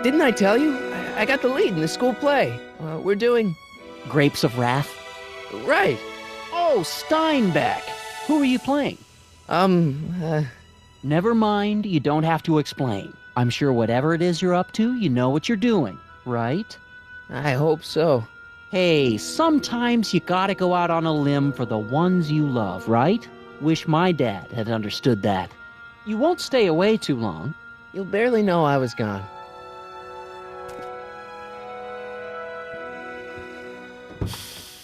Didn't I tell you? I got the lead in the school play. We're doing... Grapes of Wrath? Right. Oh, Steinbeck! Who are you playing? Never mind, you don't have to explain. I'm sure whatever it is you're up to, you know what you're doing, right? I hope so. Hey, sometimes you gotta go out on a limb for the ones you love, right? Wish my dad had understood that. You won't stay away too long. You'll barely know I was gone.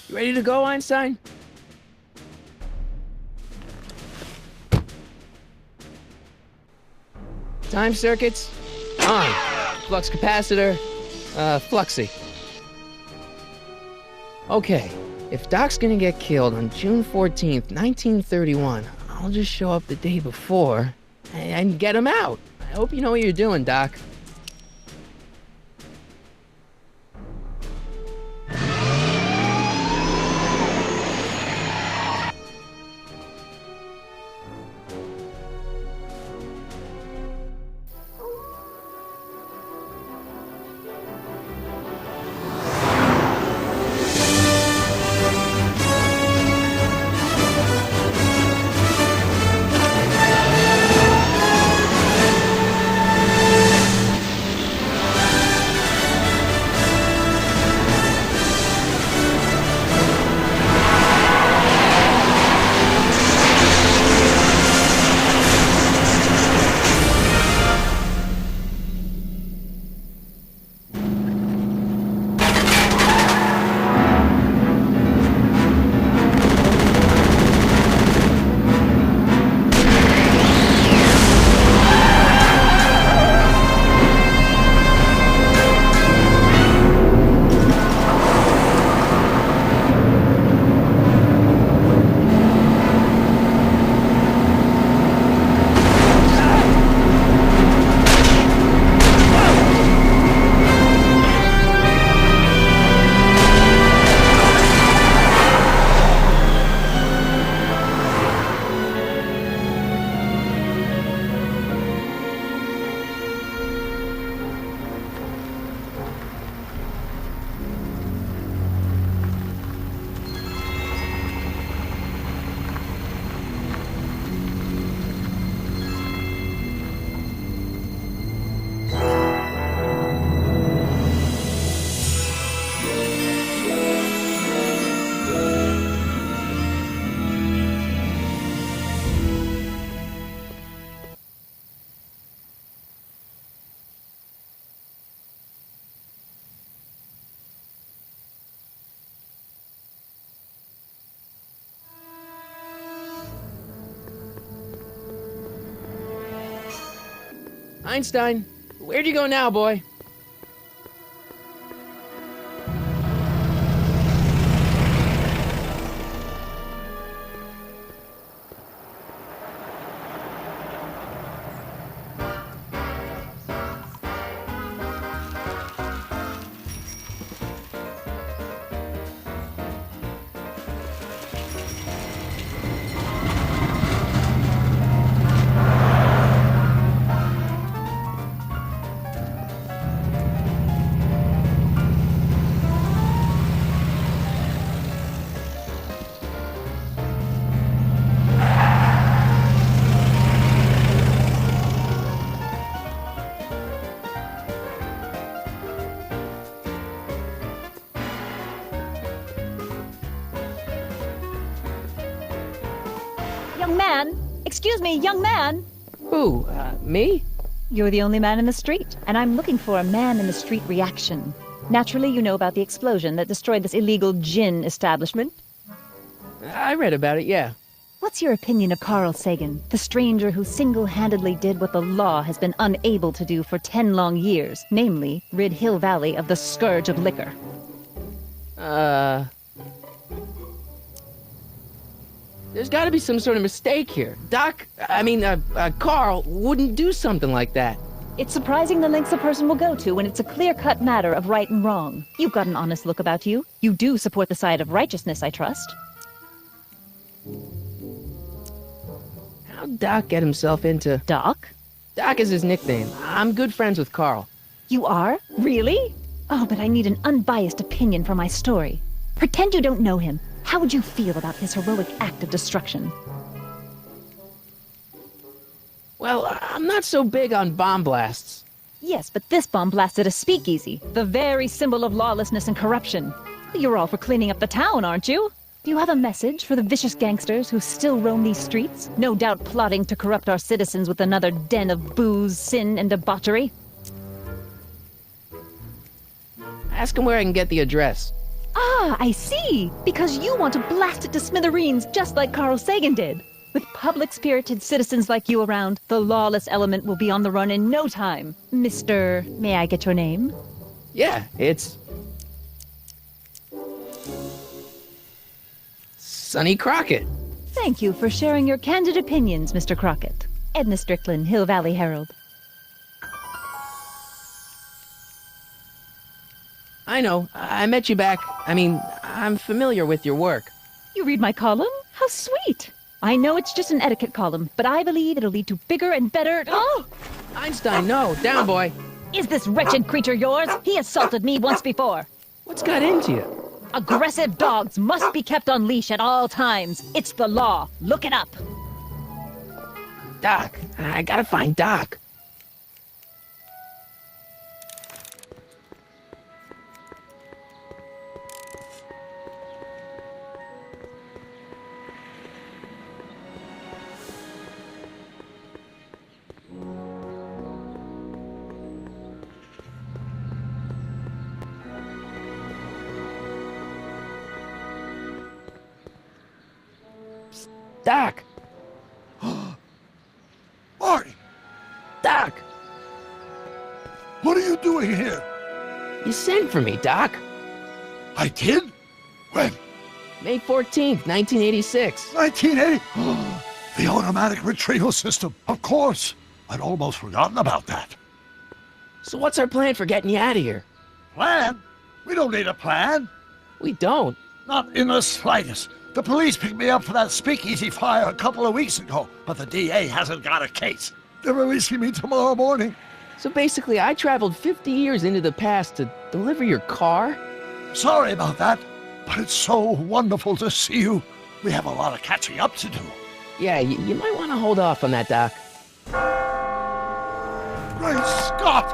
You ready to go, Einstein? Time circuits, on. Flux capacitor, fluxy. Okay, if Doc's gonna get killed on June 14th, 1931, I'll just show up the day before and get him out. I hope you know what you're doing, Doc. Einstein, where'd you go now, boy? Young man! Excuse me, young man! Who, me? You're the only man in the street, and I'm looking for a man-in-the-street reaction. Naturally, you know about the explosion that destroyed this illegal gin establishment. I read about it, yeah. What's your opinion of Carl Sagan, the stranger who single-handedly did what the law has been unable to do for 10 long years, namely, rid Hill Valley of the scourge of liquor? There's gotta be some sort of mistake here. Carl wouldn't do something like that. It's surprising the lengths a person will go to when it's a clear-cut matter of right and wrong. You've got an honest look about you. You do support the side of righteousness, I trust. How'd Doc get himself into... Doc? Doc is his nickname. I'm good friends with Carl. You are? Really? Oh, but I need an unbiased opinion for my story. Pretend you don't know him. How would you feel about his heroic act of destruction? Well, I'm not so big on bomb blasts. Yes, but this bomb blasted a speakeasy, the very symbol of lawlessness and corruption. You're all for cleaning up the town, aren't you? Do you have a message for the vicious gangsters who still roam these streets, no doubt plotting to corrupt our citizens with another den of booze, sin, and debauchery? Ask him where I can get the address. Ah, I see! Because you want to blast it to smithereens just like Carl Sagan did. With public-spirited citizens like you around, the lawless element will be on the run in no time. Mr. May I get your name? Yeah, it's... Sonny Crockett. Thank you for sharing your candid opinions, Mr. Crockett. Edna Strickland, Hill Valley Herald. I know. I met you back. I'm familiar with your work. You read my column? How sweet! I know it's just an etiquette column, but I believe it'll lead to bigger and better... Oh! Einstein, no. Down, boy. Is this wretched creature yours? He assaulted me once before. What's got into you? Aggressive dogs must be kept on leash at all times. It's the law. Look it up. Doc. I gotta find Doc. Doc! Marty! Doc! What are you doing here? You sent for me, Doc. I did? When? May 14th, 1986. 1980? The automatic retrieval system. Of course. I'd almost forgotten about that. So what's our plan for getting you out of here? Plan? We don't need a plan. We don't. Not in the slightest. The police picked me up for that speakeasy fire a couple of weeks ago, but the DA hasn't got a case. They're releasing me tomorrow morning. So basically, I traveled 50 years into the past to deliver your car? Sorry about that, but it's so wonderful to see you. We have a lot of catching up to do. Yeah, you might want to hold off on that, Doc. Great Scott!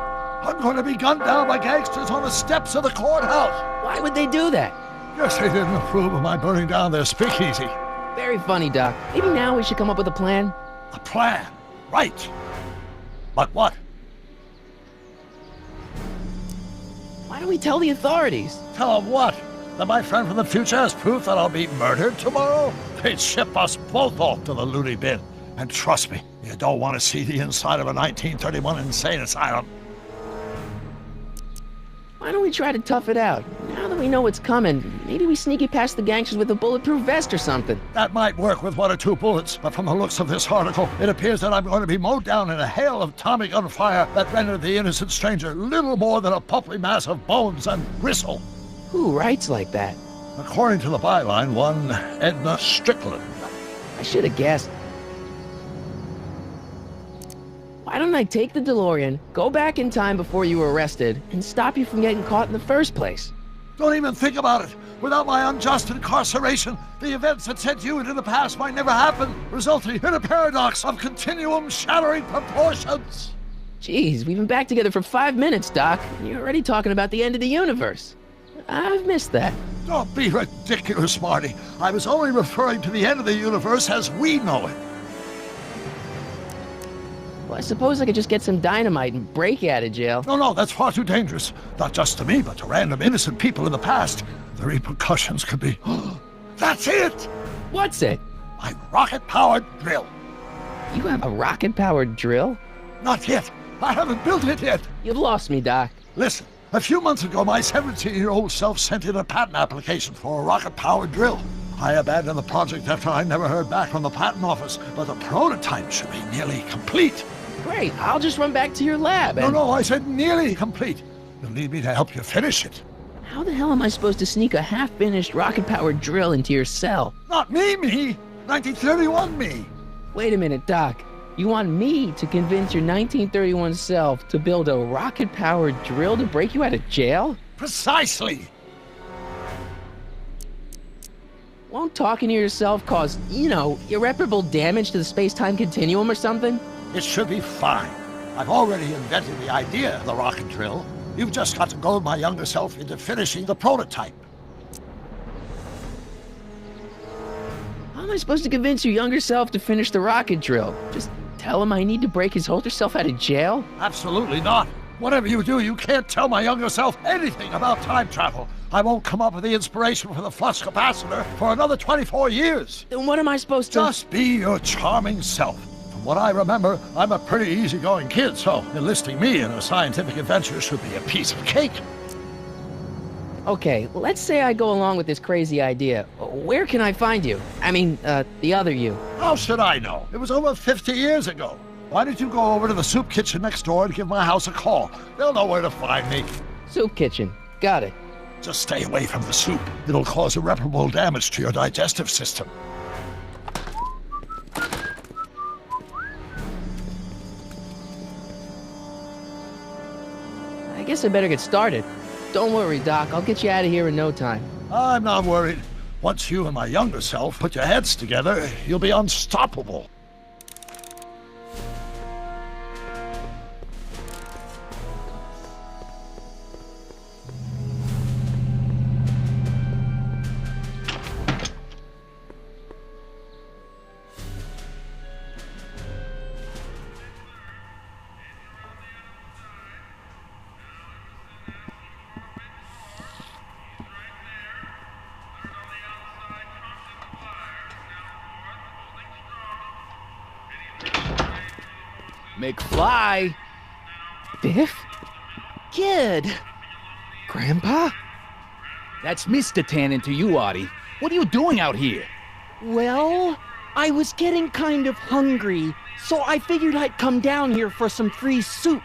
I'm going to be gunned down by gangsters on the steps of the courthouse. Why would they do that? Guess they didn't approve of my burning down their speakeasy. Very funny, Doc. Maybe now we should come up with a plan? A plan? Right. But what? Why don't we tell the authorities? Tell them what? That my friend from the future has proof that I'll be murdered tomorrow? They'd ship us both off to the loony bin. And trust me, you don't want to see the inside of a 1931 insane asylum. Why don't we try to tough it out? Now that we know what's coming, maybe we sneak it past the gangsters with a bulletproof vest or something. That might work with 1 or 2 bullets, but from the looks of this article, it appears that I'm going to be mowed down in a hail of atomic gunfire that rendered the innocent stranger little more than a pulpy mass of bones and gristle. Who writes like that? According to the byline, one Edna Strickland. I should have guessed. Why don't I take the DeLorean, go back in time before you were arrested, and stop you from getting caught in the first place? Don't even think about it. Without my unjust incarceration, the events that sent you into the past might never happen, resulting in a paradox of continuum-shattering proportions. Jeez, we've been back together for 5 minutes, Doc, and you're already talking about the end of the universe. I've missed that. Don't be ridiculous, Marty. I was only referring to the end of the universe as we know it. Well, I suppose I could just get some dynamite and break you out of jail. No, that's far too dangerous. Not just to me, but to random innocent people in the past. The repercussions could be... That's it! What's it? My rocket-powered drill. You have a rocket-powered drill? Not yet. I haven't built it yet. You've lost me, Doc. Listen, a few months ago, my 17-year-old self sent in a patent application for a rocket-powered drill. I abandoned the project after I never heard back from the patent office, but the prototype should be nearly complete. Great, I'll just run back to your lab and... No, I said nearly complete. You'll need me to help you finish it. How the hell am I supposed to sneak a half-finished rocket-powered drill into your cell? Not me! 1931 me! Wait a minute, Doc. You want me to convince your 1931 self to build a rocket-powered drill to break you out of jail? Precisely! Won't talking to yourself cause, irreparable damage to the space-time continuum or something? It should be fine. I've already invented the idea of the rocket drill. You've just got to goad my younger self into finishing the prototype. How am I supposed to convince your younger self to finish the rocket drill? Just tell him I need to break his older self out of jail? Absolutely not. Whatever you do, you can't tell my younger self anything about time travel. I won't come up with the inspiration for the flux capacitor for another 24 years. Then what am I supposed to... Just be your charming self. From what I remember, I'm a pretty easygoing kid, so enlisting me in a scientific adventure should be a piece of cake. Okay, let's say I go along with this crazy idea. Where can I find you? I mean, the other you. How should I know? It was over 50 years ago. Why don't you go over to the soup kitchen next door and give my house a call? They'll know where to find me. Soup kitchen. Got it. Just stay away from the soup. It'll cause irreparable damage to your digestive system. I guess I better get started. Don't worry, Doc. I'll get you out of here in no time. I'm not worried. Once you and my younger self put your heads together, you'll be unstoppable. McFly! Biff? Kid! Grandpa? That's Mr. Tannen to you, Artie. What are you doing out here? Well, I was getting kind of hungry, so I figured I'd come down here for some free soup.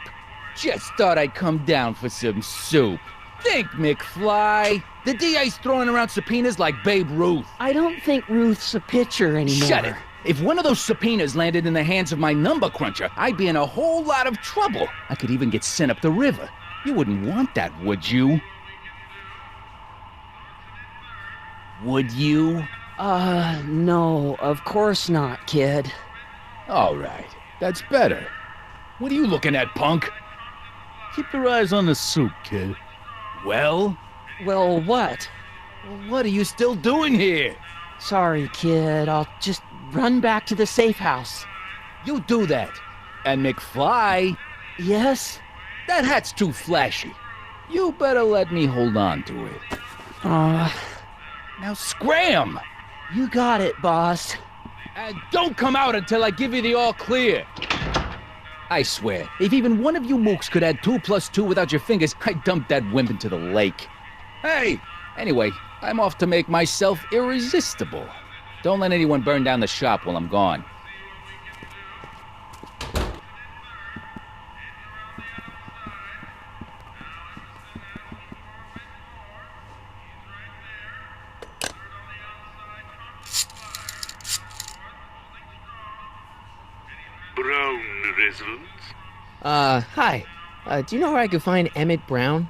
Just thought I'd come down for some soup. Think, McFly. The DA's throwing around subpoenas like Babe Ruth. I don't think Ruth's a pitcher anymore. Shut it! If one of those subpoenas landed in the hands of my number cruncher, I'd be in a whole lot of trouble. I could even get sent up the river. You wouldn't want that, would you? Would you? No, of course not, kid. All right, that's better. What are you looking at, punk? Keep your eyes on the soup, kid. Well? Well, what? What are you still doing here? Sorry, kid. I'll just run back to the safe house. You do that. And McFly, Yes? that hat's too flashy. You better let me hold on to it. Now scram! You got it, boss. And don't come out until I give you the all clear. I swear, if even one of you mooks could add 2 + 2 without your fingers, I'd dump that wimp into the lake. Hey! Anyway, I'm off to make myself irresistible. Don't let anyone burn down the shop while I'm gone. Brown residence? Hi. Do you know where I could find Emmett Brown?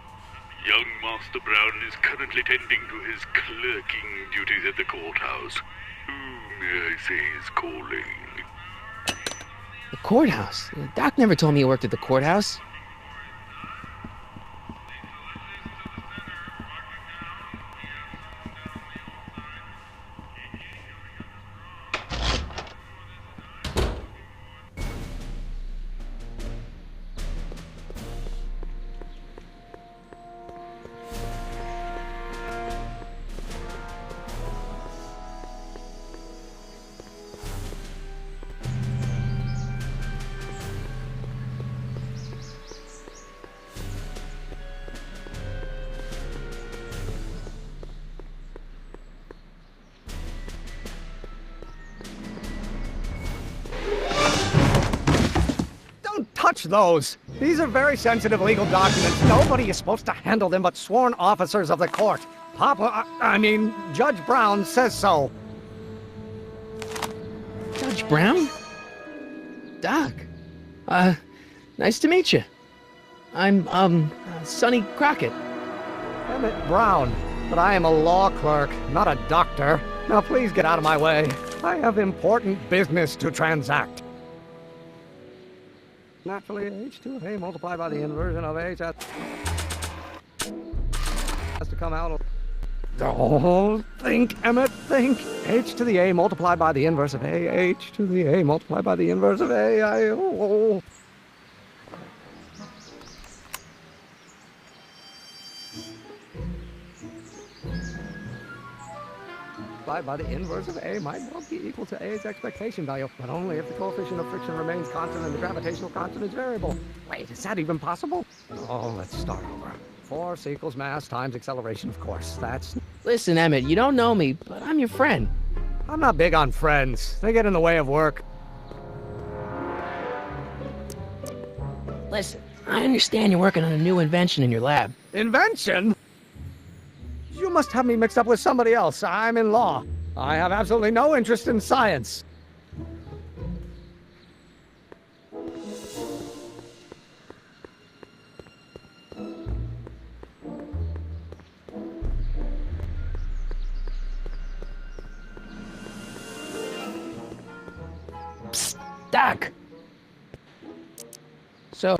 Young Master Brown is currently tending to his clerking duties at the courthouse. Who, may I say, is calling? The courthouse? Doc never told me he worked at the courthouse. Touch those. These are very sensitive legal documents. Nobody is supposed to handle them but sworn officers of the court. Judge Brown says so. Judge Brown? Doc. Nice to meet you. I'm, Sonny Crockett. Emmett Brown. But I am a law clerk, not a doctor. Now please get out of my way. I have important business to transact. Naturally, H2A multiplied by the inversion of H has to come out of... Don't think, Emmett, think. H to the A multiplied by the inverse of A. H to the A multiplied by the inverse of A. By the inverse of A might well be equal to A's expectation value, but only if the coefficient of friction remains constant and the gravitational constant is variable. Wait, is that even possible? Oh, let's start over. Force equals mass times acceleration, of course. That's... Listen, Emmett, you don't know me, but I'm your friend. I'm not big on friends. They get in the way of work. Listen, I understand you're working on a new invention in your lab. Invention? You must have me mixed up with somebody else. I'm in law. I have absolutely no interest in science. Psst, Doc. So...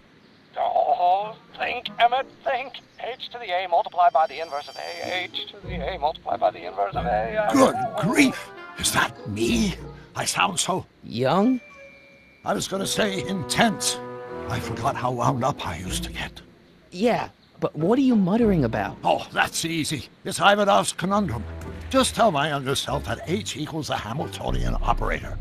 Oh, think, Emmett, think. H to the A multiplied by the inverse of A. H to the A multiplied by the inverse of A. Good grief! Is that me? I sound so... young? I was gonna say intense. I forgot how wound up I used to get. Yeah, but what are you muttering about? Oh, that's easy. It's Ivanov's conundrum. Just tell my younger self that H equals the Hamiltonian operator.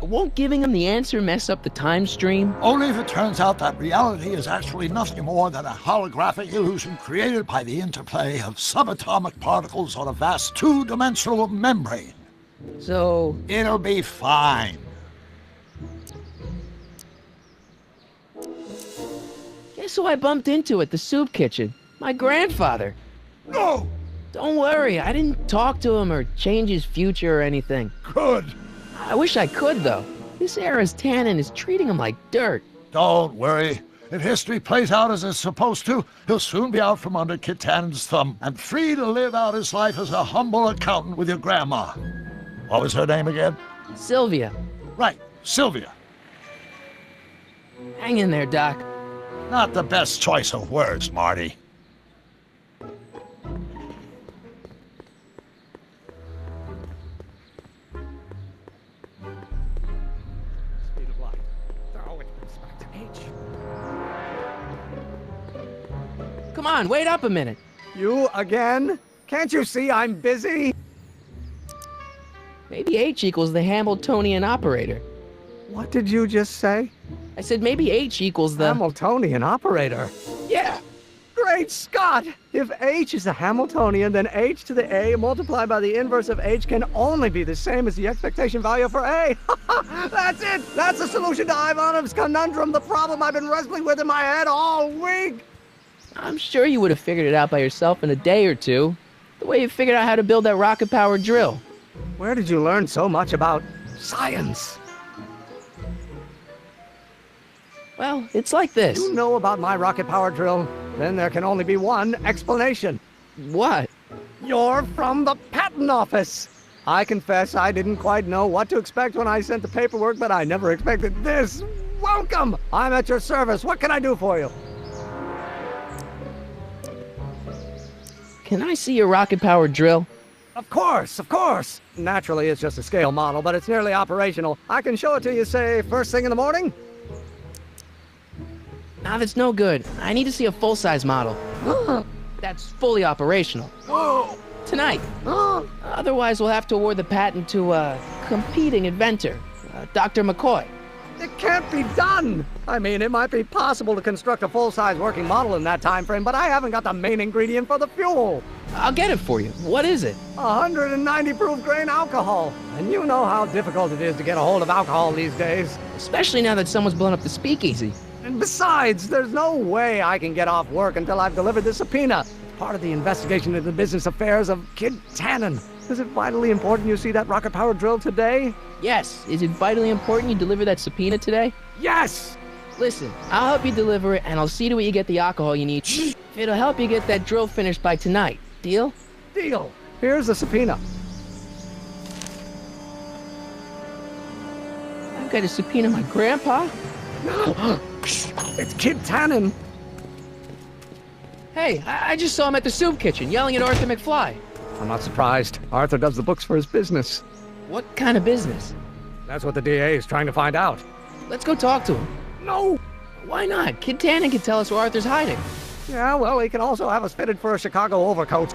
Won't giving him the answer mess up the time stream? Only if it turns out that reality is actually nothing more than a holographic illusion created by the interplay of subatomic particles on a vast two-dimensional membrane. So... It'll be fine. guess who I bumped into at the soup kitchen? My grandfather. No! Don't worry, I didn't talk to him or change his future or anything. Good. I wish I could, though. This era's tannin is treating him like dirt. Don't worry. If history plays out as it's supposed to, he'll soon be out from under Kit Tannen's thumb and free to live out his life as a humble accountant with your grandma. What was her name again? Sylvia. Right, Sylvia. Hang in there, Doc. Not the best choice of words, Marty. Speed of light. Oh, it brings back to H. Come on, wait up a minute. You again? Can't you see I'm busy? Maybe H equals the Hamiltonian operator. What did you just say? I said maybe H equals the... Hamiltonian operator. Yeah. Great Scott! If H is a Hamiltonian, then H to the A multiplied by the inverse of H can only be the same as the expectation value for A. That's it! That's the solution to Ivanov's conundrum, the problem I've been wrestling with in my head all week! I'm sure you would have figured it out by yourself in a day or two. The way you figured out how to build that rocket-powered drill. Where did you learn so much about science? Well, it's like this. You know about my rocket-powered drill? Then there can only be one explanation. What? You're from the patent office. I confess I didn't quite know what to expect when I sent the paperwork, but I never expected this. Welcome! I'm at your service. What can I do for you? Can I see your rocket-powered drill? Of course, of course. Naturally, it's just a scale model, but it's nearly operational. I can show it to you, say, first thing in the morning? Nah, that's no good. I need to see a full-size model. That's fully operational. Tonight. Otherwise, we'll have to award the patent to a competing inventor, Dr. McCoy. It can't be done! I mean, it might be possible to construct a full-size working model in that time frame, but I haven't got the main ingredient for the fuel. I'll get it for you. What is it? 190 proof grain alcohol. And you know how difficult it is to get a hold of alcohol these days. Especially now that someone's blown up the speakeasy. And besides, there's no way I can get off work until I've delivered this subpoena. part of the investigation into the business affairs of Kid Tannen. Is it vitally important you see that rocket-powered drill today? Yes. Is it vitally important you deliver that subpoena today? Yes! Listen, I'll help you deliver it, and I'll see to it you get the alcohol you need. It'll help you get that drill finished by tonight. Deal? Deal. Here's the subpoena. I've got to subpoena my grandpa? It's Kid Tannen. Hey, I just saw him at the soup kitchen, yelling at Arthur McFly. I'm not surprised. Arthur does the books for his business. What kind of business? That's what the DA is trying to find out. Let's go talk to him. No! Why not? Kid Tannen can tell us where Arthur's hiding. Yeah, well, he can also have us fitted for a Chicago overcoat.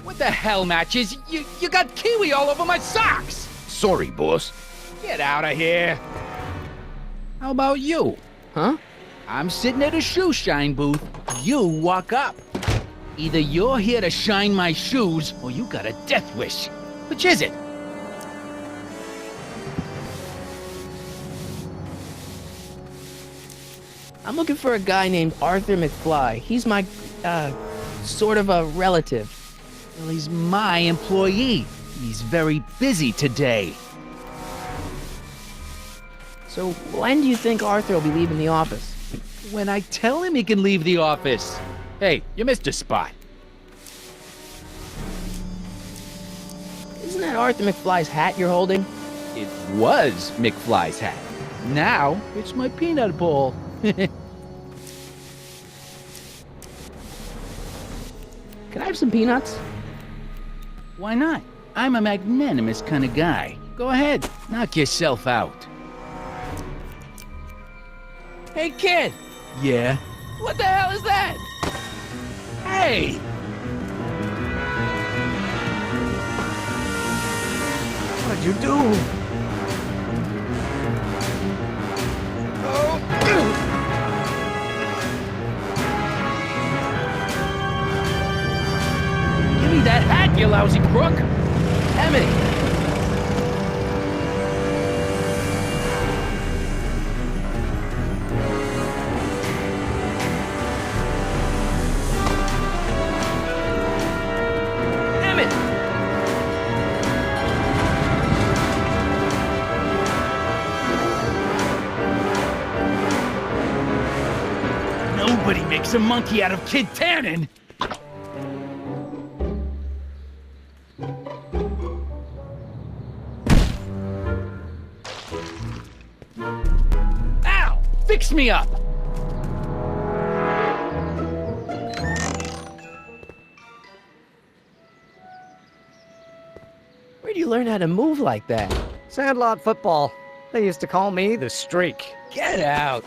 What the hell, Matches? You got kiwi all over my socks! Sorry, boss. Get out of here! How about you? Huh? I'm sitting at a shoe shine booth. You walk up. Either you're here to shine my shoes, or you got a death wish. Which is it? I'm looking for a guy named Arthur McFly. He's my, sort of a relative. Well, he's my employee. He's very busy today. So when do you think Arthur will be leaving the office? When I tell him he can leave the office. Hey, you missed a spot. Isn't that Arthur McFly's hat you're holding? It was McFly's hat. Now, it's my peanut bowl. Can I have some peanuts? Why not? I'm a magnanimous kind of guy. Go ahead, knock yourself out. Hey, kid! Yeah? What the hell is that? Hey! What did you do? Give me that hat, you lousy crook! Emmett! Emmett! Nobody makes a monkey out of Kid Tannen! Ow! Fix me up! Where do you learn how to move like that? Sandlot football. They used to call me the Streak. Get out!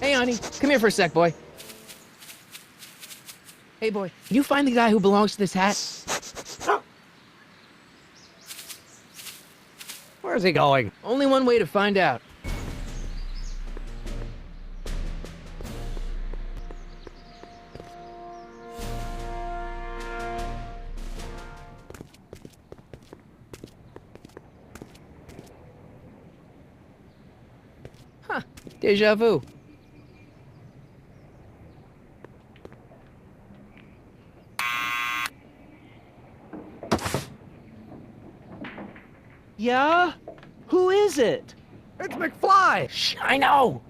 Hey, honey, come here for a sec, boy. Hey, boy, can you find the guy who belongs to this hat? Where's he going? Only one way to find out. Huh, déjà vu. Yeah? Who is it? It's McFly! Shh, I know.